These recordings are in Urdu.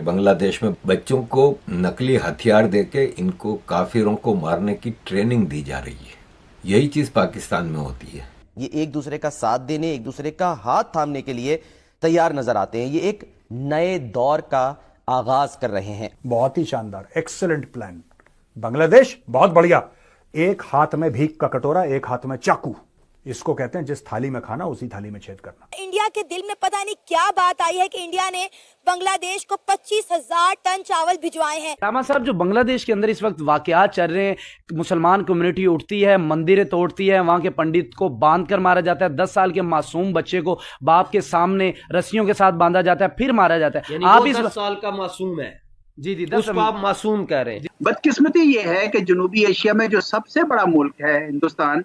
بنگلہ دیش میں بچوں کو نقلی ہتھیار دے کے ان کو کافروں کو مارنے کی ٹریننگ دی جا رہی ہے. یہی چیز پاکستان میں ہوتی ہے. یہ ایک دوسرے کا ساتھ دینے، ایک دوسرے کا ہاتھ تھامنے کے لیے تیار نظر آتے ہیں. یہ ایک نئے دور کا آغاز کر رہے ہیں. بہت ہی شاندار، ایکسلنٹ پلان. بنگلہ دیش بہت بڑھیا. ایک ہاتھ میں بھیک کا کٹورا، ایک ہاتھ میں چاقو. اس کو کہتے ہیں جس تھالی میں کھانا اسی تھالی میں چھید کرنا. انڈیا کے دل میں پتہ نہیں کیا بات آئی ہے کہ انڈیا نے بنگلہ دیش کو 25,000 ٹن چاول بھجوائے ہیں. راما صاحب، جو بنگلہ دیش کے اندر اس وقت واقعات چل رہے ہیں، مسلمان کمیونٹی اٹھتی ہے، مندریں توڑتی ہے، وہاں کے پنڈت کو باندھ کر مارا جاتا ہے، 10 سال کے معصوم بچے کو باپ کے سامنے رسیوں کے ساتھ باندھا جاتا ہے، پھر مارا جاتا ہے. یعنی آپ وہ اس 10 سال کا معصوم ہے. جی اس کو آپ معصوم کہہ رہے ہیں. بدقسمتی یہ ہے کہ جنوبی ایشیا میں جو سب سے بڑا ملک ہے ہندوستان،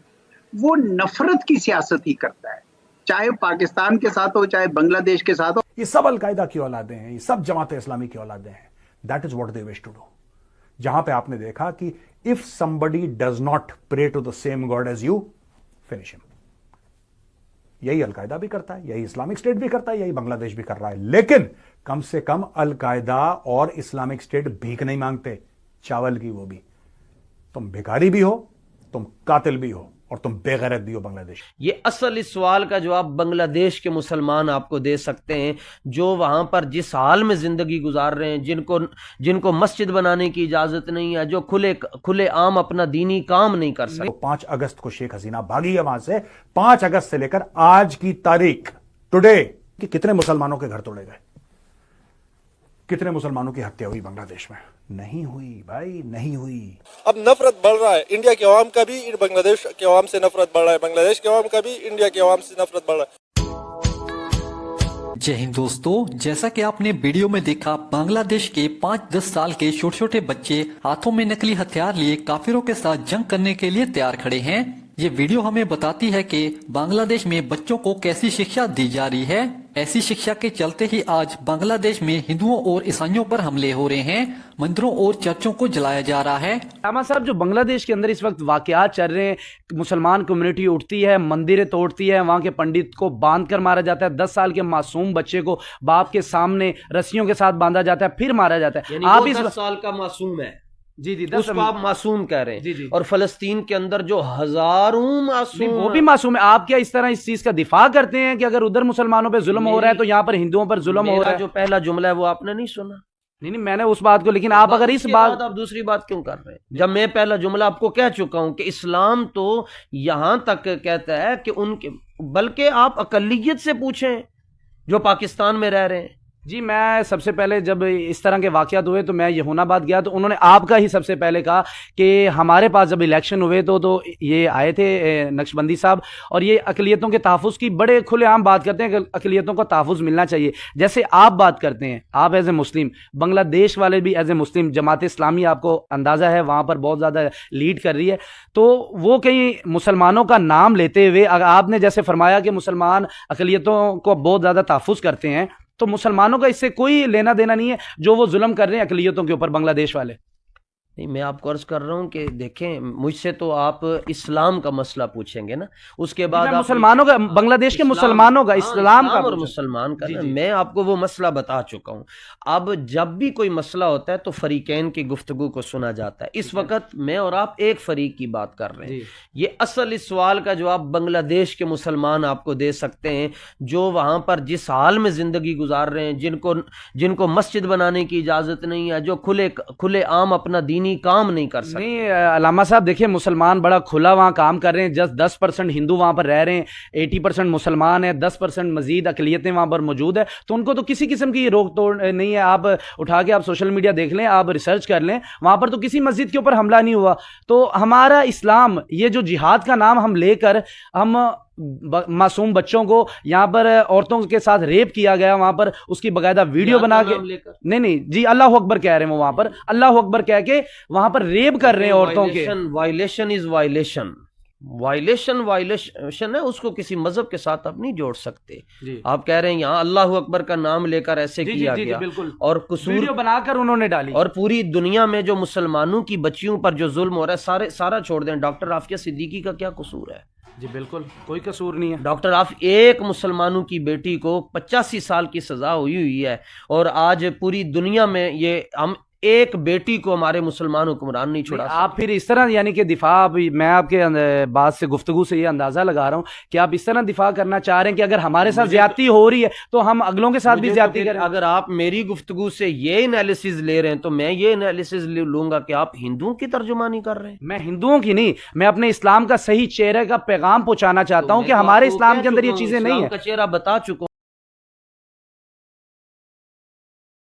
وہ نفرت کی سیاست ہی کرتا ہے، چاہے پاکستان کے ساتھ ہو چاہے بنگلہ دیش کے ساتھ ہو. یہ سب القاعدہ کی اولادیں ہیں، یہ سب جماعت اسلامی کی اولادیں ہیں. That is what they wish to do. جہاں پہ آپ نے دیکھا کہ if somebody does not pray to the same God as you, finish him. یہی القاعدہ بھی کرتا ہے، یہی اسلامک اسٹیٹ بھی کرتا ہے، یہی بنگلہ دیش بھی کر رہا ہے. لیکن کم سے کم القاعدہ اور اسلامک اسٹیٹ بھیک نہیں مانگتے، چاول کی وہ بھی. تم بھکاری بھی ہو، تم قاتل بھی ہو، اور تم بے غیرت بھی ہو بنگلہ دیش. یہ اصل اس سوال کا جواب بنگلہ دیش کے مسلمان آپ کو دے سکتے ہیں، جو وہاں پر جس حال میں زندگی گزار رہے ہیں، جن کو مسجد بنانے کی اجازت نہیں ہے، جو کھلے عام اپنا دینی کام نہیں کر سکتے. 5 اگست کو شیخ حسینہ بھاگی ہے وہاں سے. 5 اگست سے لے کر آج کی تاریخ ٹوڈے کہ کتنے مسلمانوں کے گھر توڑے گئے، کتنے مسلمانوں کی ہتیا ہوئی بنگلہ دیش میں؟ نہیں ہوئی بھائی، نہیں ہوئی. اب نفرت بڑھ رہا ہے، انڈیا کے عوام کا بھی بنگلہ دیش کے عوام سے نفرت بڑھ رہا ہے، بنگلہ دیش کے عوام کا بھی انڈیا کے عوام سے نفرت بڑھ رہا ہے. جے ہند دوستو، جیسا کہ آپ نے ویڈیو میں دیکھا، بنگلہ دیش کے 5-10 سال کے چھوٹے چھوٹے بچے ہاتھوں میں نقلی ہتھیار لیے کافروں کے ساتھ جنگ کرنے کے لیے تیار کھڑے ہیں. یہ ویڈیو ہمیں بتاتی ہے کہ بنگلہ دیش میں بچوں کو کیسی شکشا دی جا رہی ہے. ایسی شکشا کے چلتے ہی آج بنگلہ دیش میں ہندوؤں اور عیسائیوں پر حملے ہو رہے ہیں، مندروں اور چرچوں کو جلایا جا رہا ہے. راما صاحب، جو بنگلہ دیش کے اندر اس وقت واقعات چل رہے ہیں، مسلمان کمیونٹی اٹھتی ہے، مندریں توڑتی ہے، وہاں کے پنڈت کو باندھ کر مارا جاتا ہے، 10 سال کے معصوم بچے کو باپ کے سامنے رسیوں کے ساتھ باندھا جاتا ہے، پھر مارا جاتا ہے. یعنی آپ وہ اس 10 سال کا معصوم ہے. جی اس کو آپ معصوم کہہ رہے ہیں. جی. اور فلسطین کے اندر جو ہزاروں معصوم، وہ بھی معصوم ہے. آپ کیا اس طرح اس چیز کا دفاع کرتے ہیں کہ اگر ادھر مسلمانوں پہ ظلم ہو رہا ہے تو یہاں پر ہندوؤں پر ظلم ہو رہا ہے؟ جو پہلا جملہ ہے وہ آپ نے نہیں سنا. نہیں، میں نے اس بات کو، لیکن آپ اگر اس بات آپ دوسری بات کیوں کر رہے ہیں؟ جب میں پہلا جملہ آپ کو کہہ چکا ہوں کہ اسلام تو یہاں تک کہتا ہے کہ ان کے، بلکہ آپ اقلیت سے پوچھیں جو پاکستان میں رہ رہے ہیں. جی، میں سب سے پہلے جب اس طرح کے واقعات ہوئے تو میں یہود آباد گیا تو انہوں نے آپ کا ہی سب سے پہلے کہا کہ ہمارے پاس جب الیکشن ہوئے تو یہ آئے تھے نقش بندی صاحب، اور یہ اقلیتوں کے تحفظ کی بڑے کھلے عام بات کرتے ہیں کہ اقلیتوں کا تحفظ ملنا چاہیے. جیسے آپ بات کرتے ہیں، آپ ایز اے مسلم، بنگلہ دیش والے بھی ایز اے مسلم، جماعت اسلامی آپ کو اندازہ ہے وہاں پر بہت زیادہ لیڈ کر رہی ہے، تو وہ کئی مسلمانوں کا نام لیتے ہوئے، اگر آپ نے جیسے فرمایا کہ مسلمان اقلیتوں کو بہت زیادہ تحفظ کرتے ہیں، تو مسلمانوں کا اس سے کوئی لینا دینا نہیں ہے جو وہ ظلم کر رہے ہیں اقلیتوں کے اوپر بنگلہ دیش والے. نہیں، میں آپ کو عرض کر رہا ہوں کہ دیکھیں، مجھ سے تو آپ اسلام کا مسئلہ پوچھیں گے نا، اس کے بعد مسلمانوں کا، بنگلہ دیش کے مسلمانوں کا، اسلام کا اور مسلمان کا. میں آپ کو وہ مسئلہ بتا چکا ہوں. اب جب بھی کوئی مسئلہ ہوتا ہے تو فریقین کی گفتگو کو سنا جاتا ہے. اس وقت میں اور آپ ایک فریق کی بات کر رہے ہیں. یہ اصل اس سوال کا جواب بنگلہ دیش کے مسلمان آپ کو دے سکتے ہیں، جو وہاں پر جس حال میں زندگی گزار رہے ہیں، جن کو مسجد بنانے کی اجازت نہیں ہے، جو کھلے عام اپنا دینی کام نہیں کر سکتے. نہیں علامہ صاحب، دیکھیں، مسلمان بڑا کھلا وہاں کام کر رہے ہیں. جسٹ 10% ہندو وہاں پر رہ رہے ہیں، 80% مسلمان ہیں، 10% مزید اقلیتیں وہاں پر موجود ہے، تو ان کو تو کسی قسم کی روک توڑ نہیں ہے. آپ اٹھا کے آپ سوشل میڈیا دیکھ لیں، آپ ریسرچ کر لیں، وہاں پر تو کسی مسجد کے اوپر حملہ نہیں ہوا. تو ہمارا اسلام، یہ جو جہاد کا نام ہم لے کر ہم معصوم بچوں کو یہاں پر عورتوں کے ساتھ ریپ کیا گیا، وہاں پر اس کی باقاعدہ ویڈیو بنا کے، نہیں جی، اللہ اکبر کہہ رہے ہیں، وہ وہاں پر اللہ اکبر کہہ کے وہاں پر ریپ کر رہے ہیں عورتوں کے. وائلیشن از وائلیشن. وائلیشن ہے، اس کو کسی مذہب کے ساتھ آپ نہیں جوڑ سکتے. جی. آپ کہہ رہے ہیں یہاں اللہ اکبر کا نام لے کر ایسے کیا گیا، بالکل، اور قصور ویڈیو بنا کر انہوں نے ڈالی، اور پوری دنیا میں جو مسلمانوں کی بچیوں پر جو ظلم ہو رہا ہے سارا چھوڑ دیں. ڈاکٹر عافیہ صدیقی کا کیا قصور ہے؟ جی بالکل کوئی قصور نہیں ہے. ڈاکٹر ایک مسلمانوں کی بیٹی کو 85 سال کی سزا ہوئی ہے، اور آج پوری دنیا میں یہ ہم ایک بیٹی کو ہمارے مسلمان حکمران نہیں چھوڑا. آپ پھر اس طرح یعنی کہ دفاع، میں آپ کے بات سے گفتگو سے یہ اندازہ لگا رہا ہوں کہ آپ اس طرح دفاع کرنا چاہ رہے ہیں کہ اگر ہمارے ساتھ زیادتی ہو رہی ہے تو ہم اگلوں کے ساتھ بھی زیادتی کریں. اگر آپ میری گفتگو سے یہ انالیسز لے رہے ہیں تو میں یہ انالیسز لوں گا کہ آپ ہندوؤں کی ترجمانی کر رہے ہیں. میں ہندوؤں کی نہیں، میں اپنے اسلام کا صحیح چہرے کا پیغام پہنچانا چاہتا ہوں کہ ہمارے اسلام کے اندر یہ چیزیں نہیں ہیں. کا چہرہ بتا چکا